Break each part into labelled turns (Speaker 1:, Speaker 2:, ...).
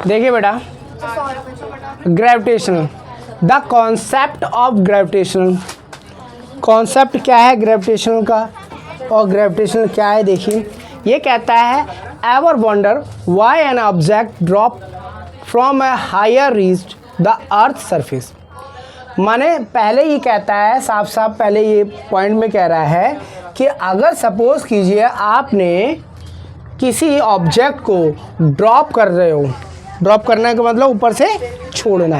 Speaker 1: देखिए बेटा, gravitational, the concept of gravitational, concept क्या है ग्रेविटेशनल का और ग्रेविटेशनल क्या है। देखिए, ये कहता है ever wonder why an object drop from a higher reached the earth surface. माने पहले ये कहता है, साफ साफ पहले ये पॉइंट में कह रहा है कि अगर सपोज कीजिए आपने किसी ऑब्जेक्ट को ड्रॉप कर रहे हो, ड्रॉप करने का मतलब ऊपर से छोड़ना,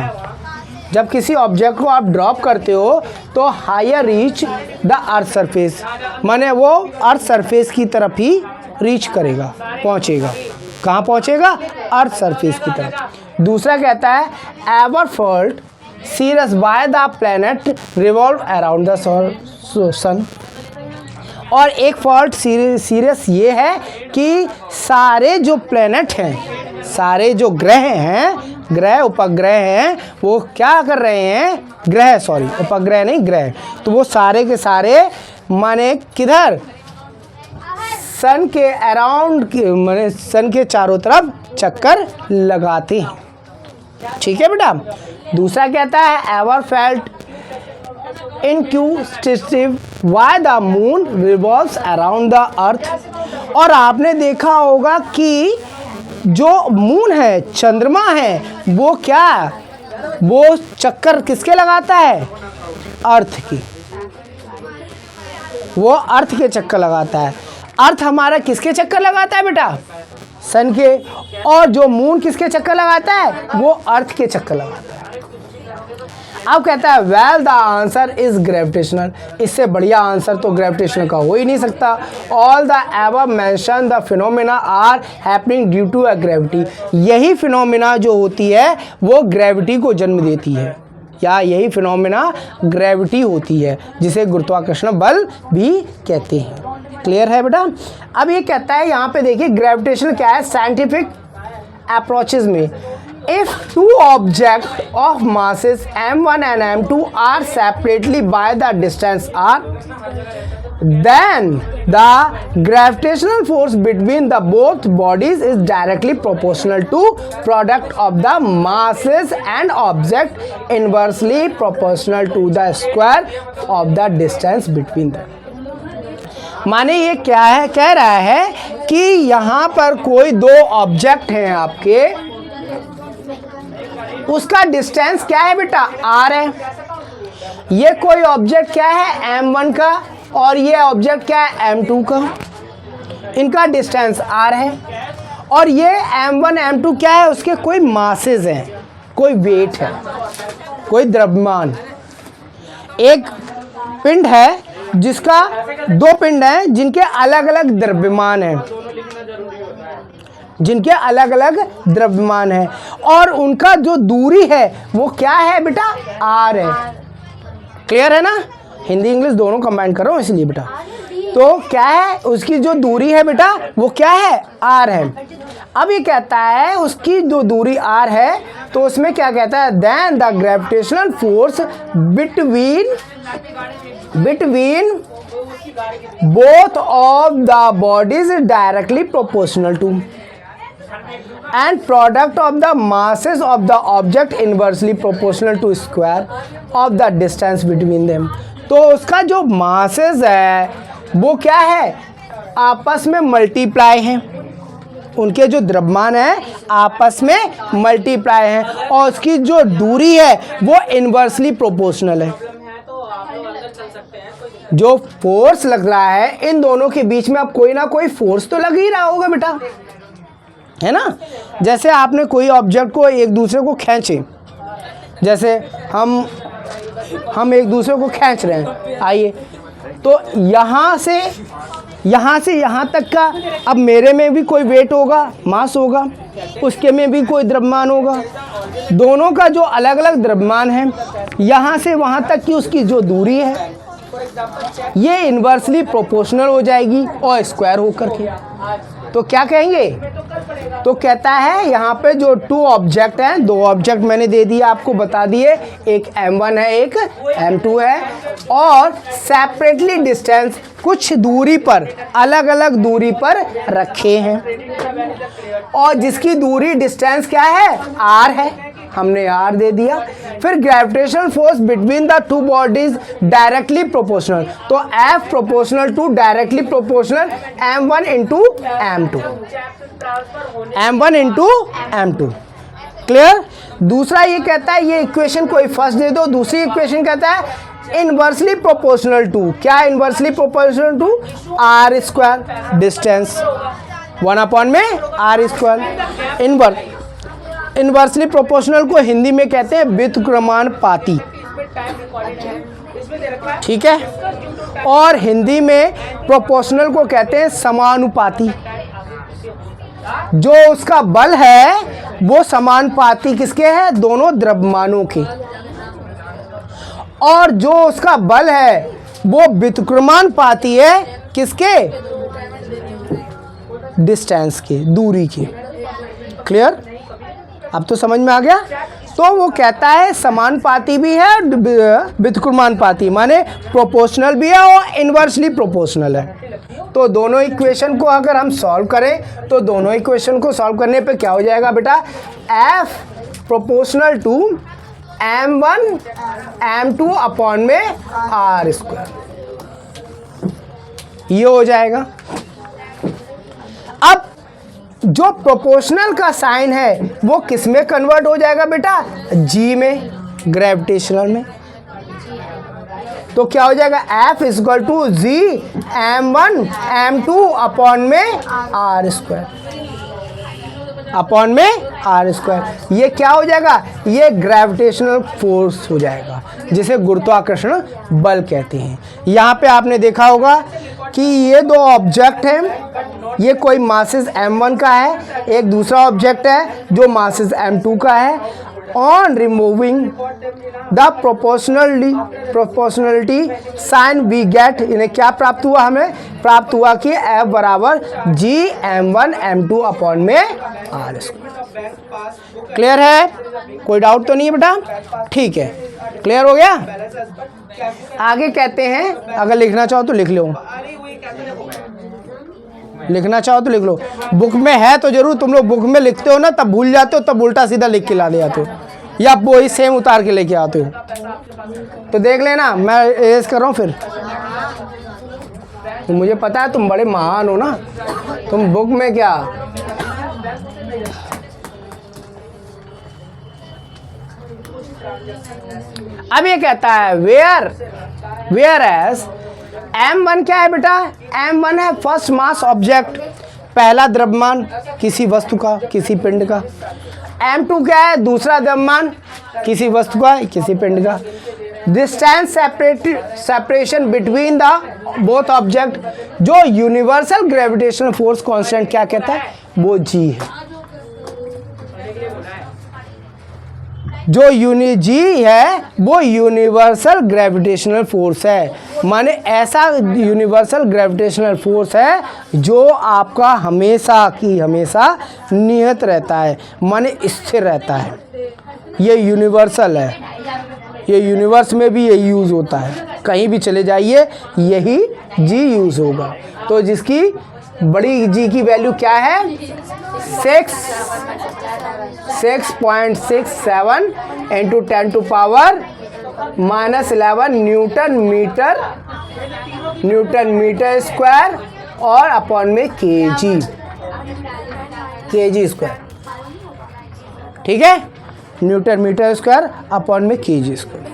Speaker 1: जब किसी ऑब्जेक्ट को आप ड्रॉप करते हो तो higher reach the earth surface, माने वो अर्थ सरफेस की तरफ ही रीच करेगा, पहुंचेगा। कहाँ पहुंचेगा? अर्थ सरफेस की तरफ। दूसरा कहता है ever felt curious why the planet revolve around the sun. और एक फॉल्ट सीरियस ये है कि सारे जो प्लैनेट हैं, सारे जो ग्रह हैं, ग्रह उपग्रह हैं, वो क्या कर रहे हैं, ग्रह सॉरी उपग्रह नहीं ग्रह, तो वो सारे के सारे माने किधर, सन के अराउंड, माने सन के चारों तरफ चक्कर लगाते हैं। ठीक है बेटा। दूसरा कहता है ever felt inquisitive why the moon revolves around the earth. और आपने देखा होगा कि जो मून है, चंद्रमा है, वो क्या, वो चक्कर किसके लगाता है, अर्थ की, वो अर्थ के चक्कर लगाता है। अर्थ हमारा किसके चक्कर लगाता है बेटा, सन के, और जो मून किसके चक्कर लगाता है, वो अर्थ के चक्कर लगाता है। अब कहता है well the answer is gravitational, इससे बढ़िया आंसर तो ग्रेविटेशनल का हो ही नहीं सकता। All the ever mention the phenomena are happening due to a gravity, यही फिनोमेना जो होती है वो ग्रेविटी को जन्म देती है, या यही फिनोमेना ग्रेविटी होती है, जिसे गुरुत्वाकर्षण बल भी कहते हैं। क्लियर है बेटा। अब ये कहता है यहाँ पे देखिए ग्रेविटेशन क्या है साइंटिफिक अप्रोचेज में, if two objects of masses m1 and m2 are separately by the distance r, then the gravitational force between the both bodies is directly proportional to product of the masses and object, inversely proportional to the square of the distance between them। माने ये क्या है, कह रहा है कि यहाँ पर कोई दो ऑब्जेक्ट हैं आपके, उसका डिस्टेंस क्या है बेटा, r है। ये कोई ऑब्जेक्ट क्या है, m1 का, और ये ऑब्जेक्ट क्या है, m2 का, इनका डिस्टेंस r है। और ये m1 m2 क्या है, उसके कोई मासेस हैं, कोई वेट है, कोई द्रव्यमान। एक पिंड है जिसका, दो पिंड हैं जिनके अलग अलग द्रव्यमान हैं, जिनके अलग अलग द्रव्यमान है, और उनका जो दूरी है वो क्या है बेटा, r है। क्लियर है ना, हिंदी इंग्लिश दोनों कंबाइन कर रहा हूँ इसलिए बेटा। तो क्या है, उसकी जो दूरी है बेटा वो क्या है, r है। अब ये कहता है उसकी जो दूरी r है, तो उसमें क्या कहता है, then the gravitational force between both of the bodies is directly proportional to and product of the masses of the object inversely proportional to square of the distance between them। तो उसका जो masses है वो क्या है, आपस में multiply हैं, उनके जो द्रव्यमान है आपस में मल्टीप्लाई हैं, और उसकी जो दूरी है वो इन्वर्सली प्रोपोर्शनल है। जो फोर्स लग रहा है इन दोनों के बीच में, अब कोई ना कोई फोर्स तो लग ही रहा होगा बेटा, है ना। जैसे आपने कोई ऑब्जेक्ट को एक दूसरे को खींचे, जैसे हम एक दूसरे को खींच रहे हैं, आइए, तो यहाँ से यहाँ तक का, अब मेरे में भी कोई वेट होगा, मास होगा, उसके में भी कोई द्रव्यमान होगा, दोनों का जो अलग अलग द्रव्यमान है, यहाँ से वहाँ तक की उसकी जो दूरी है ये इन्वर्सली प्रोपोर्शनल हो जाएगी और स्क्वायर होकर के, तो क्या कहेंगे, तो कहता है यहाँ पे जो 2 ऑब्जेक्ट हैं, 2 ऑब्जेक्ट मैंने दे दिए आपको, बता दिए, एक m1 है एक m2 है, और सेपरेटली डिस्टेंस कुछ दूरी पर, अलग अलग दूरी पर रखे हैं, और जिसकी दूरी डिस्टेंस क्या है, r है, हमने r दे दिया। फिर gravitational force between the 2 bodies directly proportional, तो F proportional to directly proportional m1 into m2, m1 into m2। Clear. दूसरा ये कहता है, ये इक्वेशन कोई फर्स्ट दे दो, दूसरी इक्वेशन कहता है इनवर्सली प्रोपोर्शनल टू, क्या inversely proportional to, r square distance 1 में r स्क्वायर। इनवर्सली प्रोपोर्शनल को हिंदी में कहते हैं व्युत्क्रमानुपाती, ठीक है, और हिंदी में प्रोपोर्शनल को कहते हैं समानुपाती। जो उसका बल है वो समानुपाती किसके है, दोनों द्रव्यमानों के, और जो उसका बल है वो व्युत्क्रमानुपाती है किसके, डिस्टेंस के, दूरी के। क्लियर, अब तो समझ में आ गया। तो वो कहता है समानुपाती भी है, व्युत्क्रमानुपाती, माने प्रोपोर्शनल भी है और इनवर्सली प्रोपोर्शनल है। तो दोनों इक्वेशन को अगर हम सॉल्व करें तो दोनों इक्वेशन को सॉल्व करने पे क्या हो जाएगा बेटा, F proportional to m1 m2 upon में r स्क्वायर, ये हो जाएगा। अब जो प्रोपोर्शनल का साइन है वो किस में कन्वर्ट हो जाएगा बेटा, g में, ग्रेविटेशनल में। तो क्या हो जाएगा, F equal to g m1 m2 upon में r स्क्वायर, अपॉन में r स्क्वायर। ये क्या हो जाएगा, ये ग्रेविटेशनल फोर्स हो जाएगा, जिसे गुरुत्वाकर्षण बल कहते हैं। यहाँ पे आपने देखा होगा कि ये 2 ऑब्जेक्ट हैं, ये कोई मासेस m1 का है, एक दूसरा ऑब्जेक्ट है जो मासेस m2 का है। On removing the proportionality sign we get, इन्हें क्या प्राप्त हुआ, हमें प्राप्त हुआ कि F बराबर g m1 m2 अपॉन में r स्क्वायर। क्लियर है, कोई डाउट तो नहीं है बेटा, ठीक है, क्लियर हो गया। आगे कहते हैं, अगर लिखना चाहो तो लिख लो, लिखना चाहो तो लिख लो, बुक में है तो जरूर, तुम लोग बुक में लिखते हो ना तब भूल जाते हो, तब उल्टा सीधा लिख के ला दे आते हो, या वही सेम उतार के लेके आते हो। तो देख लेना, मैं एज कर रहा हूँ फिर, तो मुझे पता है तुम बड़े महान हो ना, तुम बुक में क्या, अब ये कहता है वेयर एज m1 क्या है बेटा, m1 है फर्स्ट मास ऑब्जेक्ट, पहला द्रव्यमान किसी वस्तु का, किसी पिंड का। m2 क्या है, दूसरा द्रव्यमान किसी वस्तु का, किसी पिंड का। Distance separation between the both object, जो यूनिवर्सल ग्रेविटेशनल फोर्स कांस्टेंट क्या कहता है, वो g है। जो g है वो यूनिवर्सल ग्रेविटेशनल फोर्स है, माने ऐसा यूनिवर्सल ग्रेविटेशनल फोर्स है जो आपका हमेशा की हमेशा नियत रहता है, माने स्थिर रहता है। ये यूनिवर्सल है, ये यूनिवर्स में भी ये यूज़ होता है, कहीं भी चले जाइए यही g यूज़ होगा। तो जिसकी बड़ी g की वैल्यू क्या है, 6.67 into 10 to power -11 newton metre square, और अपॉन में केजी स्क्वायर, ठीक है, न्यूटन मीटर स्क्वायर अपॉन में केजी स्क्वायर।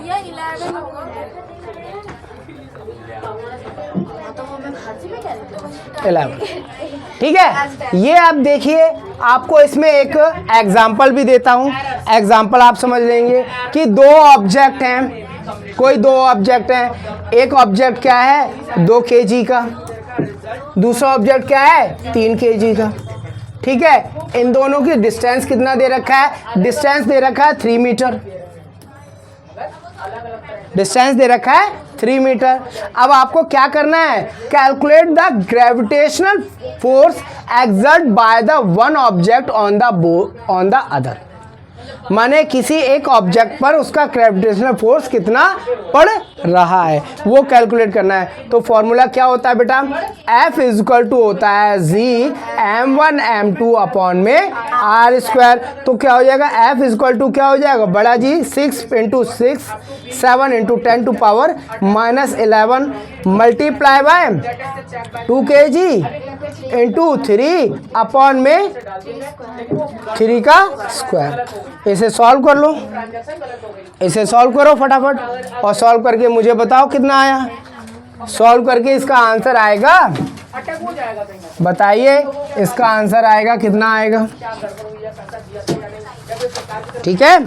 Speaker 1: ठीक है। ये आप देखिए, आपको इसमें एक एग्जाम्पल भी देता हूँ, एग्जाम्पल आप समझ लेंगे कि 2 ऑब्जेक्ट हैं, कोई 2 ऑब्जेक्ट हैं, एक ऑब्जेक्ट क्या है 2 kg का, दूसरा ऑब्जेक्ट क्या है 3 kg का, ठीक है। इन दोनों की डिस्टेंस कितना दे रखा है, डिस्टेंस दे रखा है 3 मीटर। डिस्टेंस दे रखा है 3 मीटर। अब आपको क्या करना है, calculate the gravitational force exert by the one object on the other. माने किसी एक ऑब्जेक्ट पर उसका ग्रेविटेशनल फोर्स कितना पड़ रहा है वो कैलकुलेट करना है। तो फॉर्मूला क्या होता है बेटा, F इज इक्वल टू होता है जी m1 m2 अपॉन में r स्क्वायर। तो क्या हो जाएगा, F इज इक्वल टू क्या हो जाएगा, बड़ा G 6 into 6 7 into 10 to power -11 multiply by 2 kg into 3 upon में 3 का स्क्वायर। इसे सॉल्व कर लो, इसे सॉल्व करो फटाफट और सॉल्व करके मुझे बताओ कितना आया। सॉल्व करके इसका आंसर आएगा, बताइए इसका आंसर आएगा कितना आएगा, ठीक है,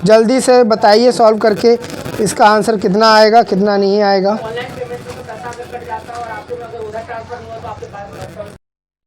Speaker 1: जल्दी से बताइए सॉल्व करके इसका आंसर कितना आएगा कितना नहीं आएगा।